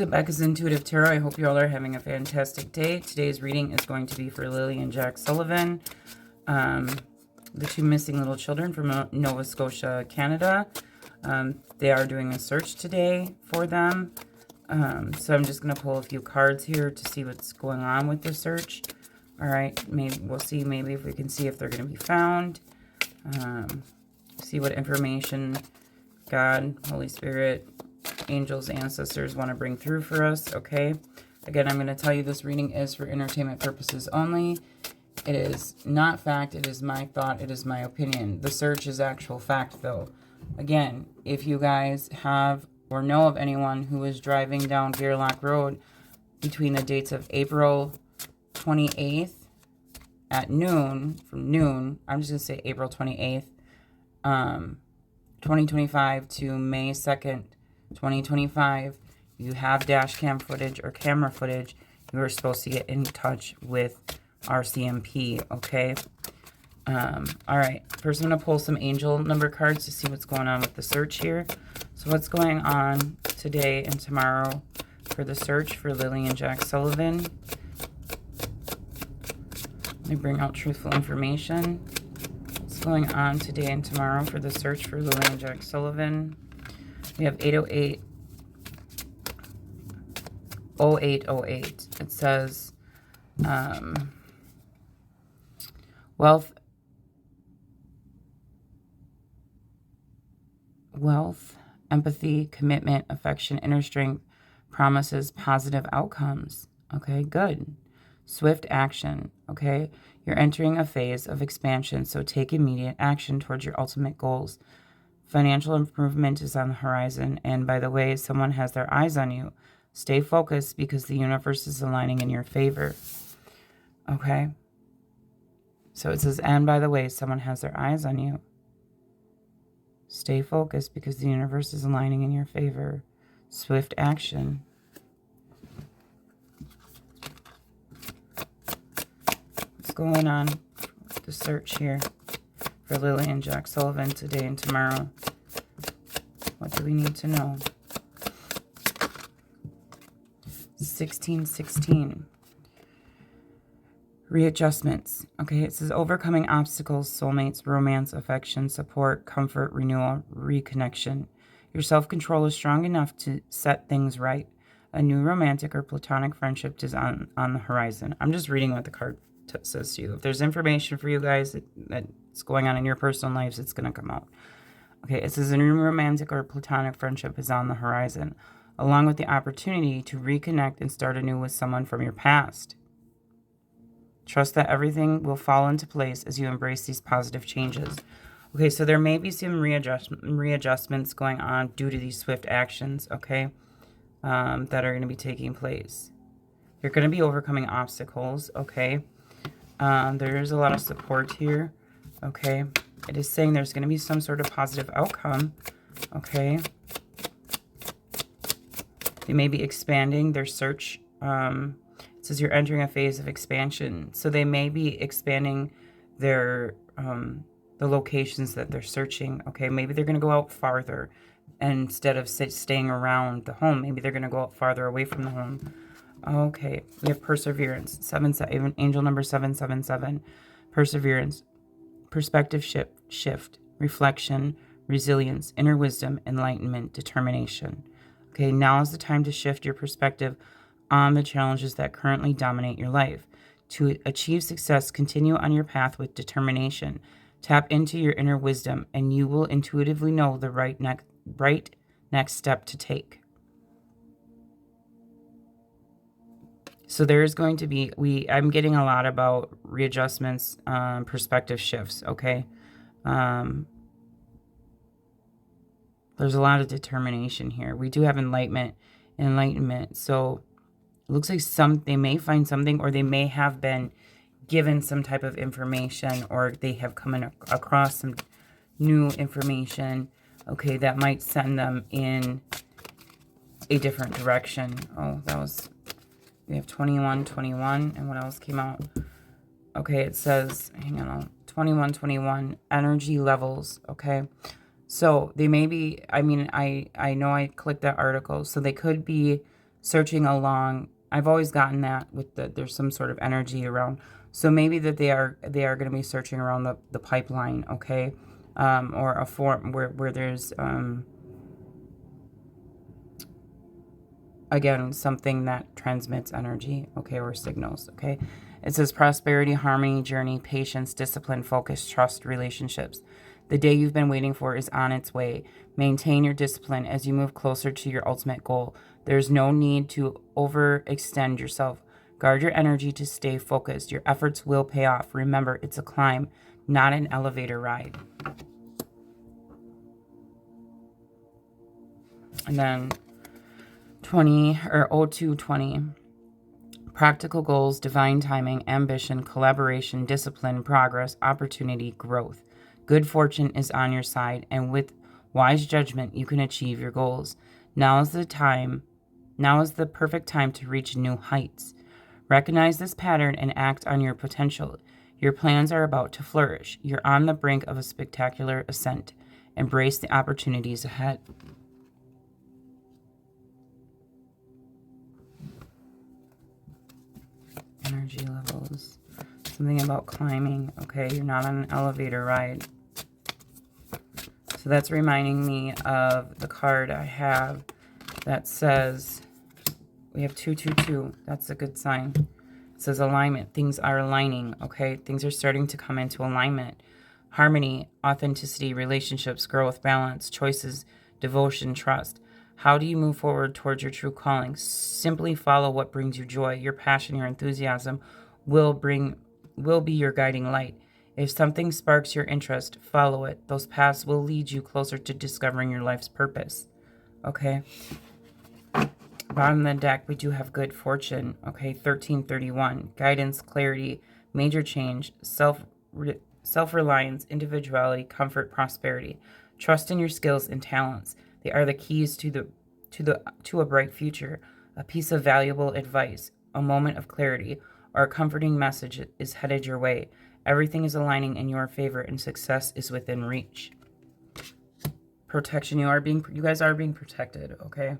Becca's Intuitive Tarot. I hope you all are having a fantastic day. Today's reading is going to be for Lily and Jack Sullivan, the two missing little children from Nova Scotia, Canada. They are doing a search today for them. So I'm just going to pull a few cards here to see what's going on with the search. All right, maybe we'll see maybe if we can see if they're going to be found. See what information God, Holy Spirit, angels, ancestors want to bring through for us. Okay, again, I'm going to tell you this reading is for entertainment purposes only. It is not fact. It is my thought. It is my opinion. The search is actual fact, though. Again, if you guys have or know of anyone who is driving down Gerlach Road between the dates of April 28th at noon, from noon, I'm just going to say April 28th, 2025 to May 2nd, 2025, you have dash cam footage or camera footage, you are supposed to get in touch with RCMP, okay? All right, first I'm going to pull some angel number cards to see what's going on with the search here. So what's going on today and tomorrow for the search for Lily and Jack Sullivan? Let me bring out truthful information. What's going on today and tomorrow for the search for Lily and Jack Sullivan? We have 808, 0808. It says, wealth, empathy, commitment, affection, inner strength, promises, positive outcomes. Okay, good. Swift action. Okay, you're entering a phase of expansion, so take immediate action towards your ultimate goals. Financial improvement is on the horizon, and by the way, someone has their eyes on you. Stay focused because the universe is aligning in your favor. Okay? So it says, and by the way, someone has their eyes on you. Stay focused because the universe is aligning in your favor. Swift action. What's going on with the search here for Lily and Jack Sullivan today and tomorrow? What do we need to know? 1616. Readjustments. Okay, it says overcoming obstacles, soulmates, romance, affection, support, comfort, renewal, reconnection. Your self-control is strong enough to set things right. A new romantic or platonic friendship is on the horizon. I'm just reading what the card says to you. If there's information for you guys that's going on in your personal lives, it's going to come out. Okay, it says a new romantic or platonic friendship is on the horizon, along with the opportunity to reconnect and start anew with someone from your past. Trust that everything will fall into place as you embrace these positive changes. Okay, so there may be some readjustments going on due to these swift actions, okay, that are going to be taking place. You're going to be overcoming obstacles, okay. There's a lot of support here, okay. It is saying there's going to be some sort of positive outcome, okay. They may be expanding their search. It says you're entering a phase of expansion. So they may be expanding their the locations that they're searching. Okay, maybe they're going to go out farther instead of staying around the home. Maybe they're going to go out farther away from the home. Okay, we have perseverance. Angel number 777. Perseverance, perspective shift, reflection, resilience, inner wisdom, enlightenment, determination. Okay, now is the time to shift your perspective on the challenges that currently dominate your life. To achieve success, continue on your path with determination. Tap into your inner wisdom, and you will intuitively know the right next step to take. So there is going to be, I'm getting a lot about readjustments, perspective shifts, okay? There's a lot of determination here. We do have enlightenment. So it looks like they may find something, or they may have been given some type of information, or they have come across some new information, okay, that might send them in a different direction. Oh, we have 21, and what else came out? Okay, it says, hang on, 21, energy levels, okay? So they may be, I know I clicked that article, so they could be searching along. I've always gotten that with there's some sort of energy around. So maybe that they are going to be searching around the pipeline, okay? Or a form where there's, again, something that transmits energy, okay, or signals, okay? It says prosperity, harmony, journey, patience, discipline, focus, trust, relationships. The day you've been waiting for is on its way. Maintain your discipline as you move closer to your ultimate goal. There's no need to overextend yourself. Guard your energy to stay focused. Your efforts will pay off. Remember, it's a climb, not an elevator ride. And then 20 or 0220. Practical goals, divine timing, ambition, collaboration, discipline, progress, opportunity, growth. Good fortune is on your side, and with wise judgment, you can achieve your goals. Now is the perfect time to reach new heights. Recognize this pattern and act on your potential. Your plans are about to flourish. You're on the brink of a spectacular ascent. Embrace the opportunities ahead. Energy levels. Something about climbing. Okay, you're not on an elevator ride. So that's reminding me of the card I have that says, we have 222. That's a good sign. It says alignment. Things are aligning, okay? Things are starting to come into alignment. Harmony, authenticity, relationships, growth, balance, choices, devotion, trust. How do you move forward towards your true calling? Simply follow what brings you joy. Your passion, your enthusiasm will be your guiding light. If something sparks your interest, follow it. Those paths will lead you closer to discovering your life's purpose. Okay? Bottom of the deck, we do have good fortune. Okay, 1331. Guidance, clarity, major change, self-reliance, individuality, comfort, prosperity. Trust in your skills and talents. They are the keys to a bright future. A piece of valuable advice, a moment of clarity, or a comforting message is headed your way. Everything is aligning in your favor, and success is within reach. Protection. You guys are being protected, okay?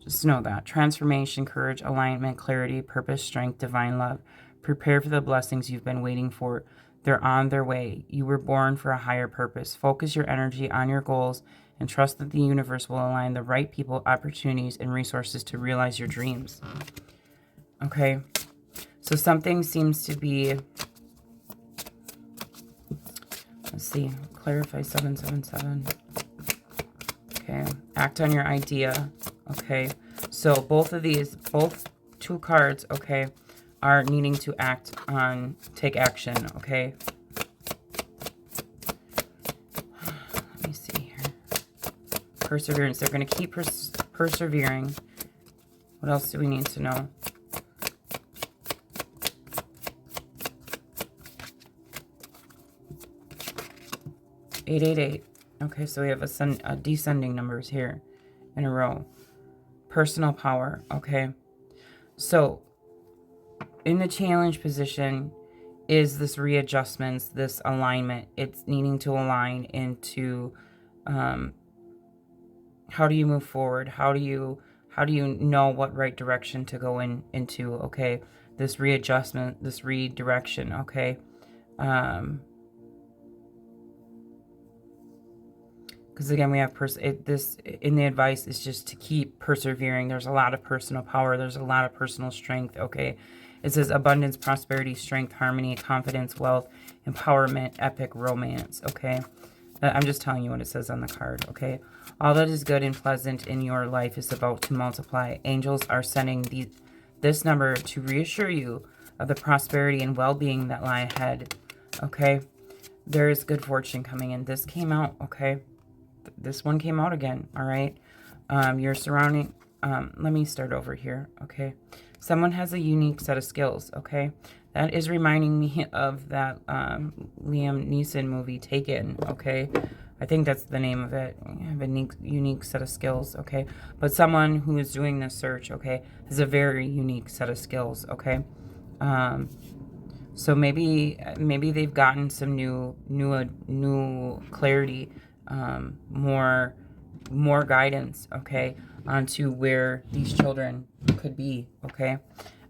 Just know that. Transformation, courage, alignment, clarity, purpose, strength, divine love. Prepare for the blessings you've been waiting for. They're on their way. You were born for a higher purpose. Focus your energy on your goals and trust that the universe will align the right people, opportunities, and resources to realize your dreams. Okay? So something seems to be... Let's see. Clarify 777. Okay. Act on your idea. Okay. So both two cards, okay, are needing to take action, okay? Let me see here. Perseverance. They're going to keep persevering. What else do we need to know? $888. Okay, so we have a descending numbers here in a row. Personal power, okay? So, in the challenge position is this readjustments, this alignment. It's needing to align into how do you move forward? How do you know what right direction to go into, okay? This readjustment, this redirection, okay? Because again, we have this in the advice is just to keep persevering. There's a lot of personal power. There's a lot of personal strength. Okay, it says abundance, prosperity, strength, harmony, confidence, wealth, empowerment, epic romance. Okay, I'm just telling you what it says on the card. Okay, all that is good and pleasant in your life is about to multiply. Angels are sending this number to reassure you of the prosperity and well-being that lie ahead. Okay, there is good fortune coming in. This came out. Okay. This one came out again, all right? Your surrounding... let me start over here, okay? Someone has a unique set of skills, okay? That is reminding me of that Liam Neeson movie, Taken, okay? I think that's the name of it. I have a unique set of skills, okay? But someone who is doing this search, okay, has a very unique set of skills, okay? So maybe they've gotten some new clarity, more guidance, okay? onto where these children could be, okay?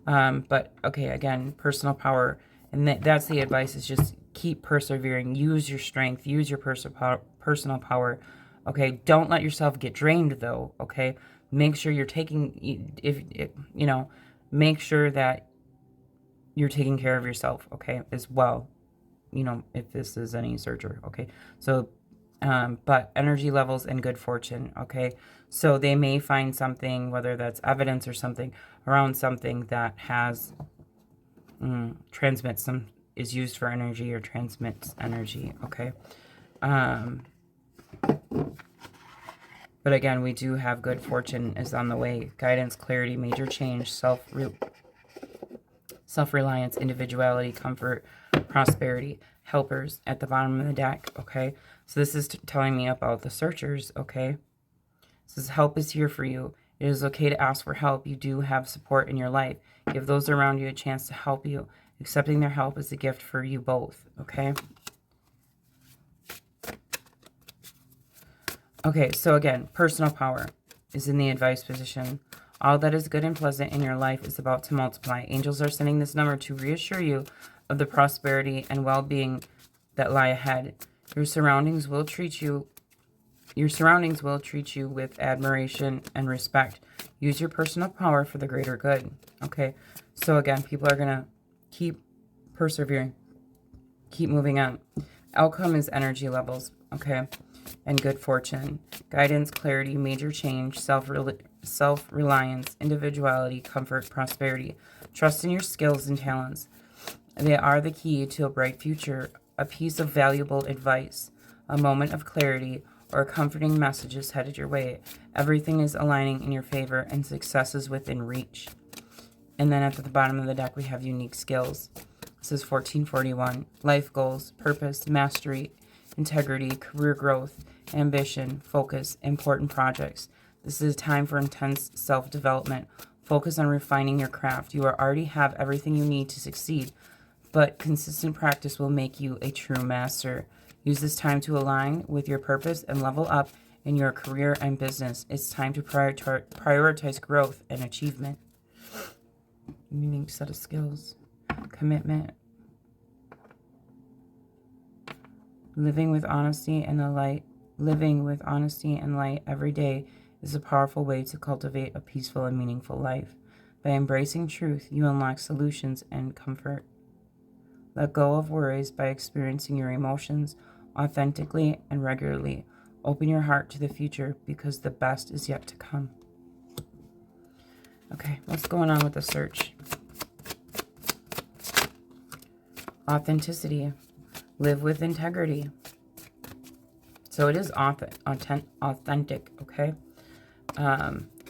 But, okay, again, personal power. And that's the advice, is just keep persevering. Use your strength. Use your personal power. Okay, don't let yourself get drained, though, okay? Make sure you're taking, make sure that you're taking care of yourself, okay, as well. If this is any searcher, okay? So, but energy levels and good fortune, okay? So they may find something, whether that's evidence or something, around something that has, transmits some, is used for energy or transmits energy, okay? But again, we do have good fortune is on the way. Guidance, clarity, major change, self-reliance, individuality, comfort, prosperity, helpers at the bottom of the deck, okay? So this is telling me about the searchers, okay? It says help is here for you. It is okay to ask for help. You do have support in your life. Give those around you a chance to help you. Accepting their help is a gift for you both, okay? Okay, so again, personal power is in the advice position. All that is good and pleasant in your life is about to multiply. Angels are sending this number to reassure you of the prosperity and well-being that lie ahead. Your surroundings will treat you with admiration and respect. Use your personal power for the greater good. Okay, so again, people are going to keep persevering, keep moving on. Outcome is energy levels, okay, and good fortune. Guidance, clarity, major change, self-reliance, individuality, comfort, prosperity. Trust in your skills and talents. They are the key to a bright future. A piece of valuable advice, a moment of clarity, or a comforting message is headed your way. Everything is aligning in your favor and success is within reach. And then at the bottom of the deck, we have unique skills. This is 1441. Life goals, purpose, mastery, integrity, career growth, ambition, focus, important projects. This is a time for intense self-development. Focus on refining your craft. You already have everything you need to succeed, but consistent practice will make you a true master. Use this time to align with your purpose and level up in your career and business. It's time to prioritize growth and achievement. Unique set of skills. Commitment. Living with honesty and light every day is a powerful way to cultivate a peaceful and meaningful life. By embracing truth, you unlock solutions and comfort. Let go of worries by experiencing your emotions authentically and regularly. Open your heart to the future because the best is yet to come. Okay, what's going on with the search? Authenticity. Live with integrity. So it is authentic, okay?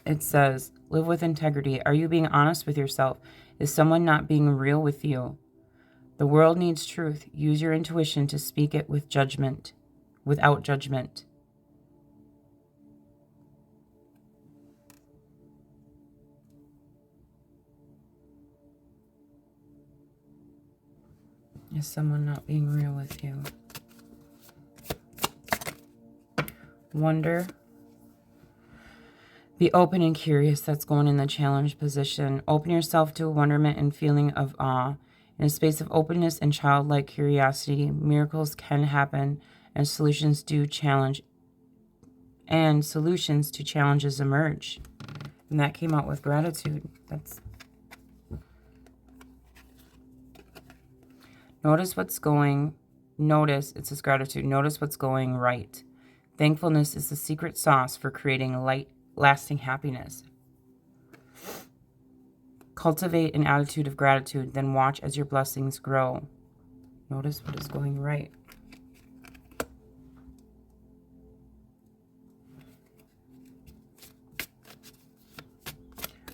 It says, live with integrity. Are you being honest with yourself? Is someone not being real with you? The world needs truth. Use your intuition to speak it with judgment, without judgment. Is someone not being real with you? Wonder. Be open and curious. That's going in the challenge position. Open yourself to a wonderment and feeling of awe. In a space of openness and childlike curiosity, miracles can happen and solutions to challenges emerge. And that came out with gratitude. Notice, it says gratitude. Notice what's going right. Thankfulness is the secret sauce for creating lasting happiness. Cultivate an attitude of gratitude, then watch as your blessings grow. Notice what is going right.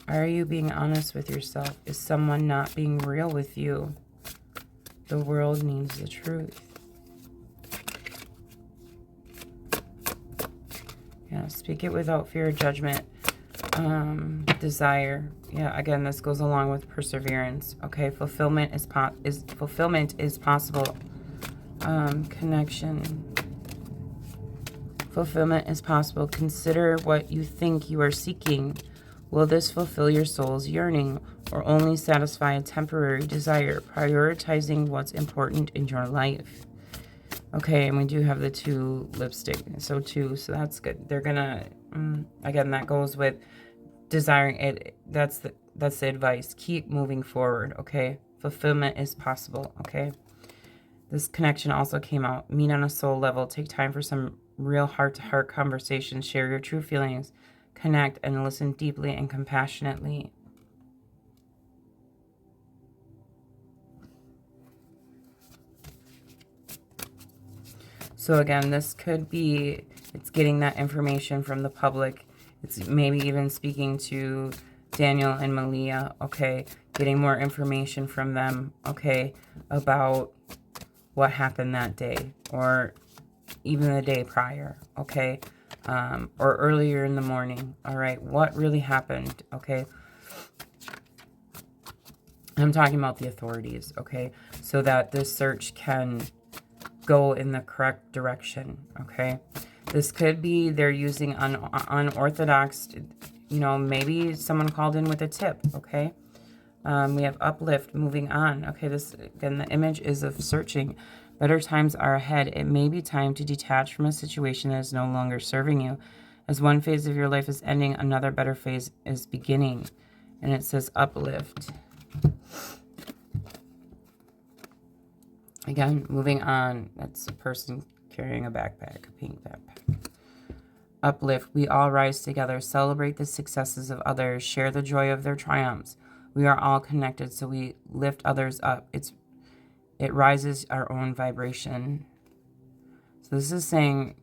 Are you being honest with yourself? Is someone not being real with you? The world needs the truth. Yeah, speak it without fear or judgment. Desire. Yeah, again, this goes along with perseverance. Okay, fulfillment is possible. Connection. Fulfillment is possible. Consider what you think you are seeking. Will this fulfill your soul's yearning or only satisfy a temporary desire? Prioritizing what's important in your life. Okay, and we do have the 2 lipstick. So that's good. They're gonna, again, that goes with desiring it. That's the advice. Keep moving forward, okay? Fulfillment is possible, okay? This connection also came out. Meet on a soul level. Take time for some real heart-to-heart conversations. Share your true feelings. Connect and listen deeply and compassionately. So again, this could be, it's getting that information from the public. It's maybe even speaking to Daniel and Malia, okay? Getting more information from them, okay? About what happened that day or even the day prior, okay? Or earlier in the morning, all right? What really happened, okay? I'm talking about the authorities, okay? So that this search can go in the correct direction, okay? This could be they're using unorthodox, you know, maybe someone called in with a tip, okay? We have Uplift, moving on. Okay, this, again, the image is of searching. Better times are ahead. It may be time to detach from a situation that is no longer serving you. As one phase of your life is ending, another better phase is beginning. And it says Uplift. Again, moving on. That's a person carrying a backpack, a pink backpack. Uplift. We all rise together. Celebrate the successes of others. Share the joy of their triumphs. We are all connected, so we lift others up. It rises our own vibration. So this is saying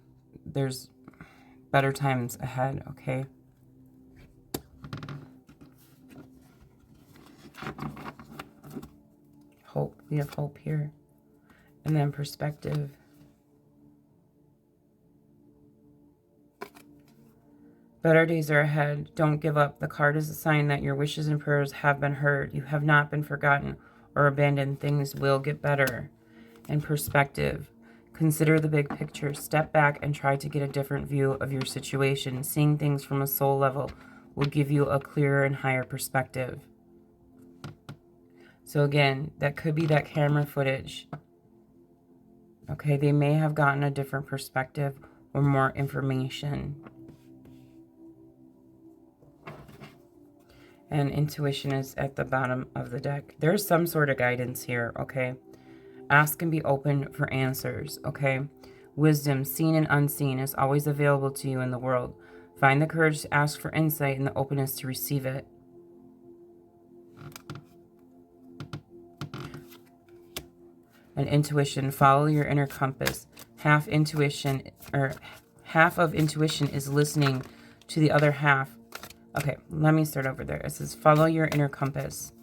there's better times ahead, okay? Hope. We have hope here. And then perspective. Better days are ahead. Don't give up. The card is a sign that your wishes and prayers have been heard. You have not been forgotten or abandoned. Things will get better. And perspective. Consider the big picture. Step back and try to get a different view of your situation. Seeing things from a soul level will give you a clearer and higher perspective. So again, that could be that camera footage. Okay, they may have gotten a different perspective or more information. And intuition is at the bottom of the deck. There's some sort of guidance here, okay? Ask and be open for answers, okay? Wisdom, seen and unseen, is always available to you in the world. Find the courage to ask for insight and the openness to receive it. And intuition, follow your inner compass. Half of intuition is listening to the other half. Okay, let me start over there. It says, follow your inner compass.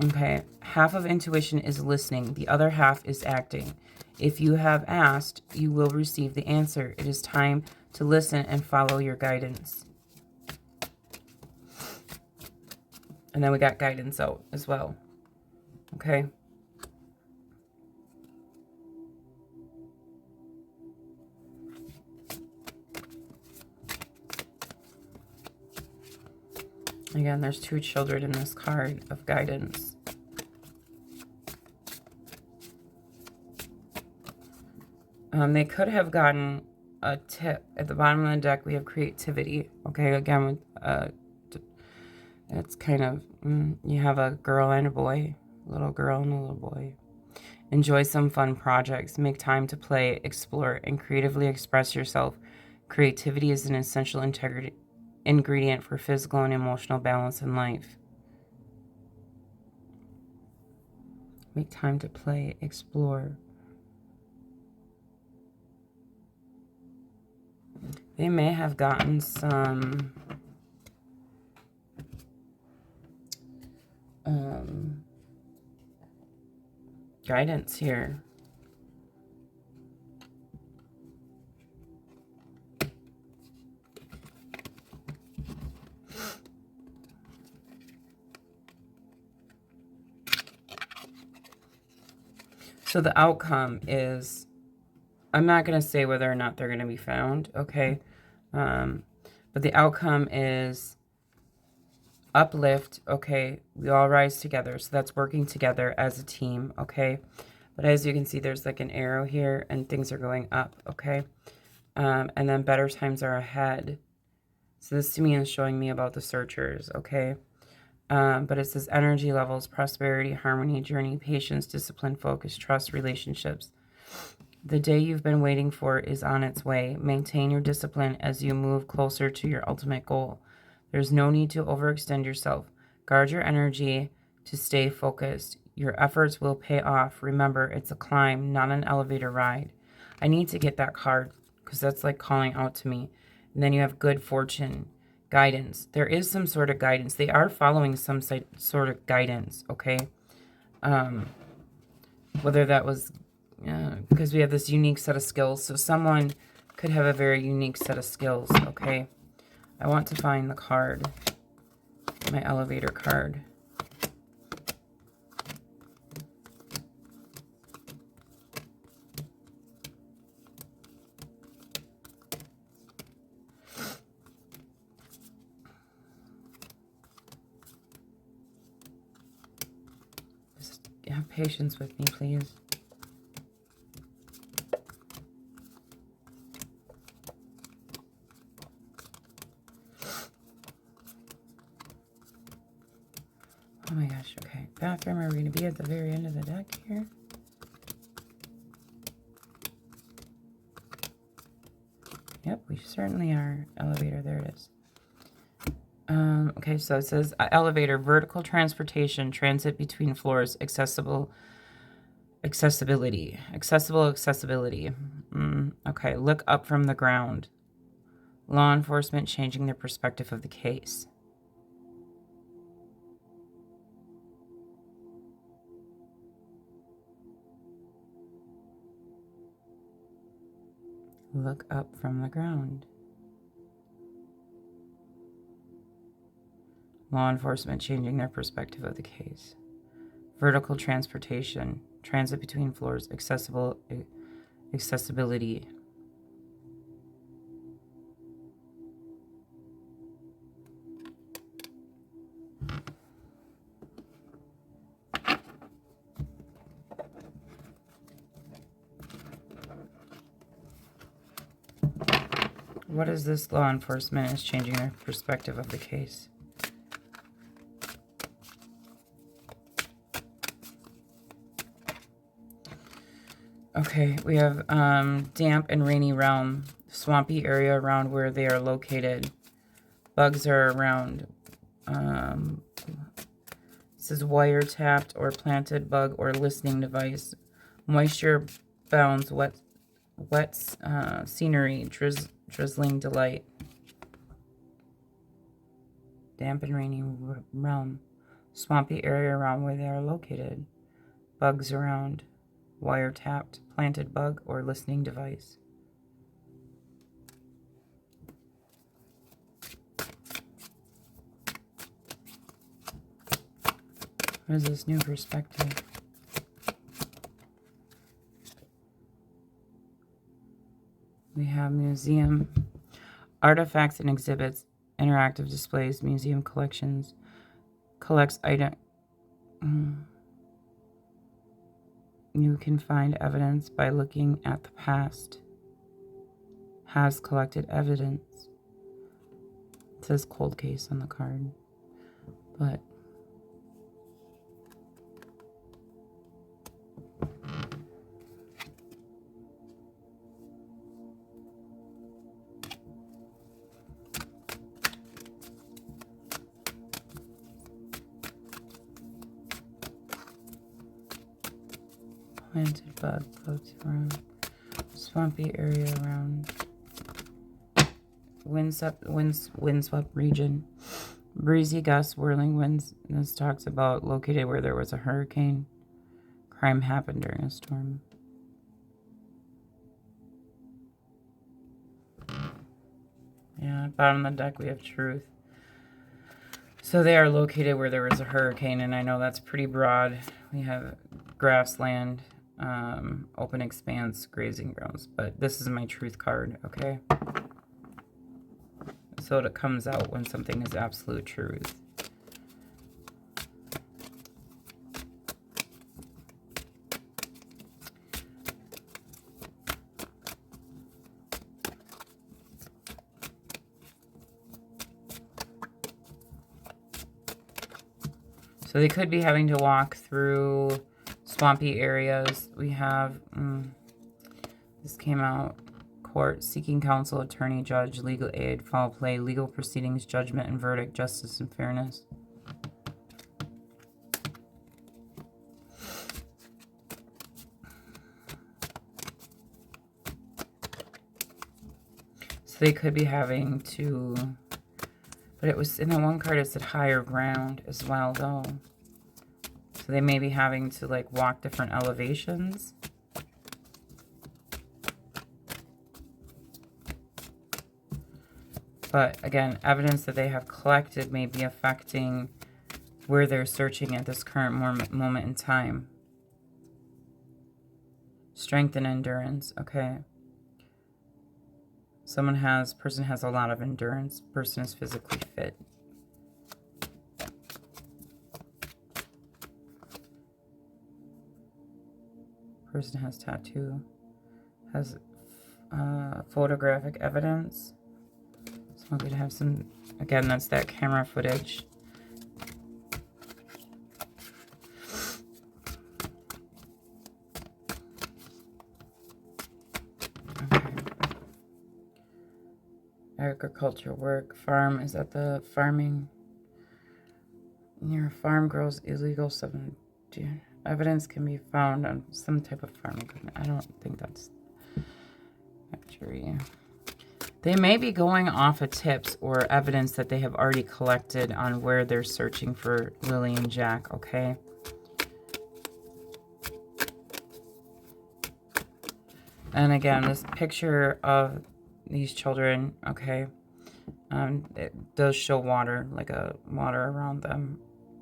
Okay, half of intuition is listening. The other half is acting. If you have asked, you will receive the answer. It is time to listen and follow your guidance. And then we got guidance out as well. Okay. Again, there's 2 children in this card of guidance. They could have gotten a tip. At the bottom of the deck, we have creativity. Okay, again, it's kind of, you have a girl and a boy, a little girl and a little boy. Enjoy some fun projects. Make time to play, explore, and creatively express yourself. Creativity is an essential ingredient for physical and emotional balance in life. Make time to play, explore. They may have gotten some guidance here. So the outcome is I'm not going to say whether or not they're going to be found, okay? But the outcome is uplift, okay? We all rise together. So that's working together as a team, okay? But as you can see, there's like an arrow here and things are going up, okay? And then better times are ahead. So this to me is showing me about the searchers, okay? But it says energy levels, prosperity, harmony, journey, patience, discipline, focus, trust, relationships. The day you've been waiting for is on its way. Maintain your discipline as you move closer to your ultimate goal. There's no need to overextend yourself. Guard your energy to stay focused. Your efforts will pay off. Remember, it's a climb, not an elevator ride. I need to get that card because that's like calling out to me. And then you have good fortune, guidance. There is some sort of guidance. They are following some sort of guidance, okay? Whether that was because we have this unique set of skills. So someone could have a very unique set of skills, okay? I want to find the card, my elevator card. Just have patience with me, please. Oh my gosh, okay. Bathroom, are we going to be at the very end of the deck here? Yep, we certainly are. Elevator, there it is. Okay, so it says elevator, vertical transportation, transit between floors, accessibility. Accessibility. Okay, look up from the ground. Law enforcement changing their perspective of the case. Look up from the ground. Law enforcement changing their perspective of the case. Vertical transportation, transit between floors, accessibility. What is this? Law enforcement is changing their perspective of the case. Okay, we have damp and rainy realm, swampy area around where they are located. Bugs are around. This is wiretapped or planted bug or listening device. Moisture bounds, wet scenery, drizzling delight. Damp and rainy realm, swampy area around where they are located. Bugs around. Wiretapped, planted bug, or listening device. What is this new perspective? We have museum, artifacts and exhibits, interactive displays, museum collections, collects item. You can find evidence by looking at the past. Has collected evidence. It says cold case on the card. But planted bug floats around. Swampy area around. Windswept region. Breezy gusts, whirling winds. This talks about located where there was a hurricane. Crime happened during a storm. Yeah, bottom of the deck we have truth. So they are located where there was a hurricane, and I know that's pretty broad. We have grassland, Open expanse, grazing grounds. But this is my truth card, okay? So it comes out when something is absolute truth. So they could be having to walk through swampy areas. We have, this came out, court, seeking counsel, attorney, judge, legal aid, foul play, legal proceedings, judgment and verdict, justice and fairness. So they could be having to, but it was, in that one card it said higher ground as well though. So they may be having to like walk different elevations. But again, evidence that they have collected may be affecting where they're searching at this current moment in time. Strength and endurance, okay. Person has a lot of endurance. Person is physically fit. Person has tattoo. Has photographic evidence. So we could have some, again, that's that camera footage. Agriculture work, farm, is that the farming? Near farm grows illegal substance. Evidence can be found on some type of farm equipment. I don't think that's factory. They may be going off of tips or evidence that they have already collected on where they're searching for Lily and Jack, okay? And again, this picture of these children, okay, it does show water, like a water around them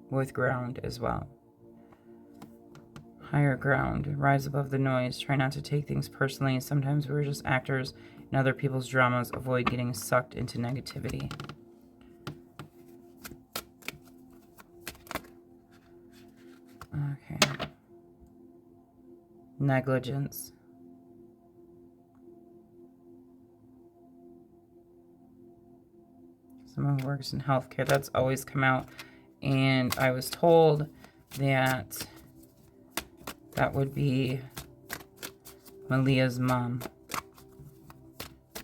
with ground as well. Higher ground, rise above the noise, try not to take things personally. Sometimes we're just actors in other people's dramas, avoid getting sucked into negativity. Okay. Negligence. Someone who works in healthcare, that's always come out. And I was told that that would be Malia's mom,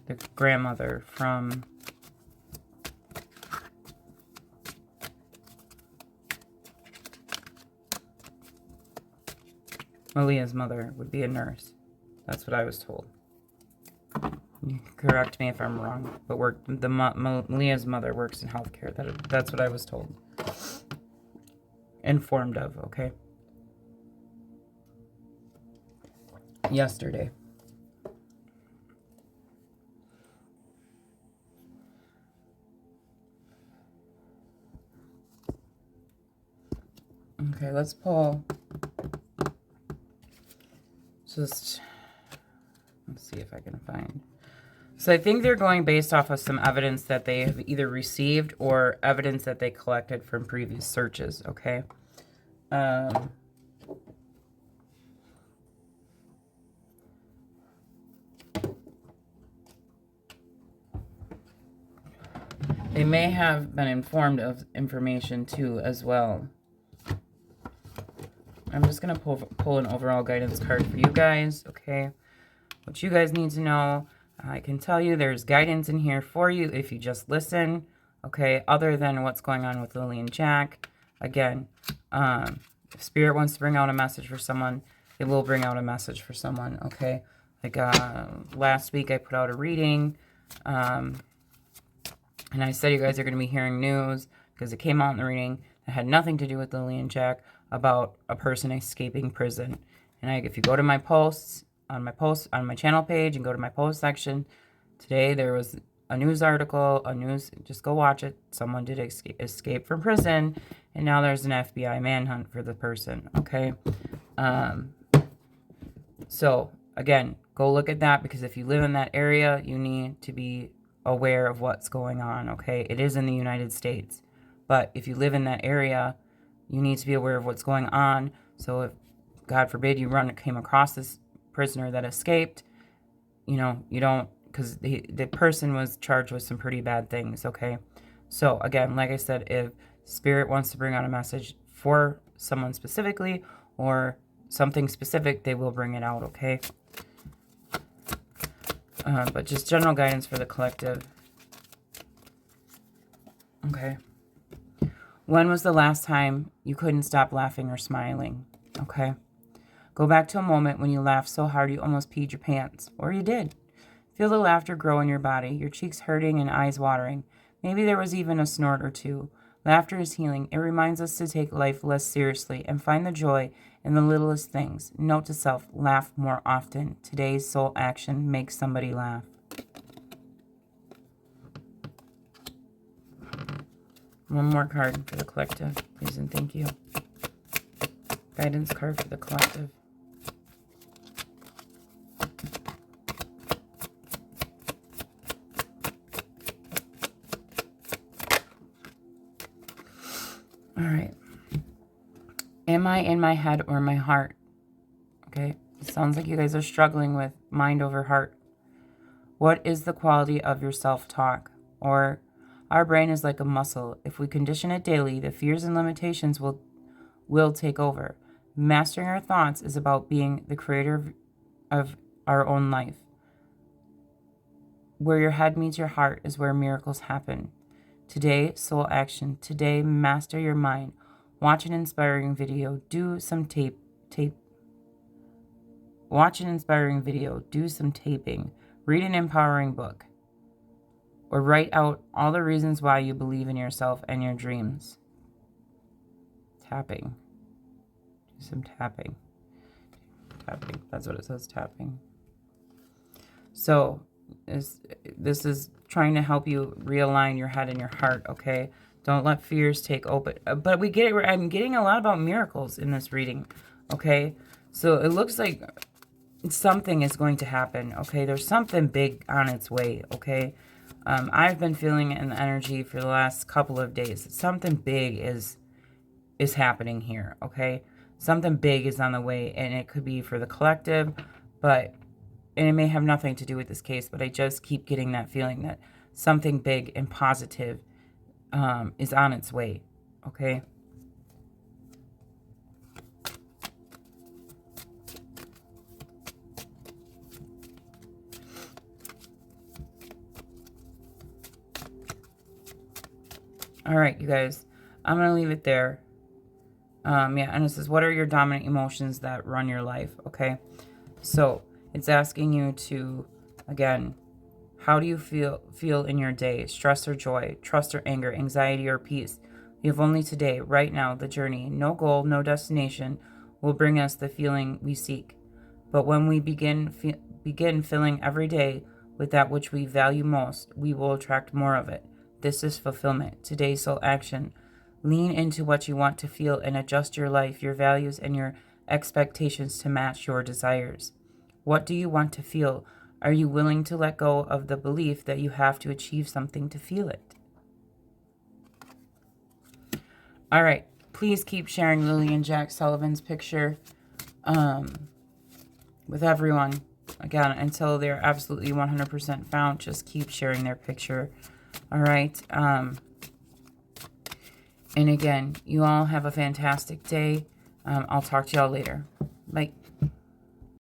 the grandmother from Malia's mother would be a nurse. That's what I was told. You can correct me if I'm wrong, but Malia's mother works in healthcare. That's what I was told. Informed of, okay? Yesterday. Okay, let's pull. Let's see if I can find. So I think they're going based off of some evidence that they have either received or evidence that they collected from previous searches, okay? They may have been informed of information too as well. I'm just going to pull an overall guidance card for you guys, okay? What you guys need to know. I can tell you there's guidance in here for you if you just listen, okay? Other than what's going on with Lily and Jack. Again, if Spirit wants to bring out a message for someone, it will bring out a message for someone, okay? Like last week I put out a reading, and I said you guys are going to be hearing news because it came out in the reading that had nothing to do with Lily and Jack about a person escaping prison. And if you go to my posts, on my channel page and go to my post section, today there was a news article, just go watch it. Someone did escape from prison, and now there's an FBI manhunt for the person, okay? So, again, go look at that, because if you live in that area, you need to be aware of what's going on, okay? It is in the United States. But if you live in that area, you need to be aware of what's going on. So if, God forbid, you came across this prisoner that escaped, you know, you don't, because the person was charged with some pretty bad things, okay? So, again, like I said, if Spirit wants to bring out a message for someone specifically or something specific, they will bring it out, okay? But just general guidance for the collective. Okay. When was the last time you couldn't stop laughing or smiling? Okay. Go back to a moment when you laughed so hard you almost peed your pants. Or you did. Feel the laughter grow in your body, your cheeks hurting and eyes watering. Maybe there was even a snort or two. Laughter is healing. It reminds us to take life less seriously and find the joy in the littlest things. Note to self, laugh more often. Today's soul action, make somebody laugh. One more card for the collective, please and thank you. Guidance card for the collective. All right. Am I in my head or my heart? Okay. It sounds like you guys are struggling with mind over heart. What is the quality of your self-talk? Or our brain is like a muscle. If we condition it daily, the fears and limitations will take over. Mastering our thoughts is about being the creator of our own life. Where your head meets your heart is where miracles happen. Today, soul action. Today, master your mind. Watch an inspiring video. Do some Watch an inspiring video. Do some taping. Read an empowering book. Or write out all the reasons why you believe in yourself and your dreams. Tapping. Do some tapping. Tapping. That's what it says, tapping. So, this is trying to help you realign your head and your heart, okay? Don't let fears take over. But we get it. I'm getting a lot about miracles in this reading, okay? So it looks like something is going to happen, okay? There's something big on its way, okay? I've been feeling it in the energy for the last couple of days. Something big is happening here, okay? Something big is on the way, and it could be for the collective, and it may have nothing to do with this case, but I just keep getting that feeling that something big and positive is on its way, okay? All right, you guys, I'm going to leave it there. Yeah, and it says, what are your dominant emotions that run your life, okay? So it's asking you to, again, how do you feel in your day? Stress or joy, trust or anger, anxiety or peace? You have only today, right now, the journey. No goal, no destination will bring us the feeling we seek. But when we begin filling every day with that which we value most, we will attract more of it. This is fulfillment. Today's soul action. Lean into what you want to feel and adjust your life, your values, and your expectations to match your desires. What do you want to feel? Are you willing to let go of the belief that you have to achieve something to feel it? All right. Please keep sharing Lily and Jack Sullivan's picture with everyone. Again, until they're absolutely 100% found, just keep sharing their picture. All right. And again, you all have a fantastic day. I'll talk to y'all later. Bye.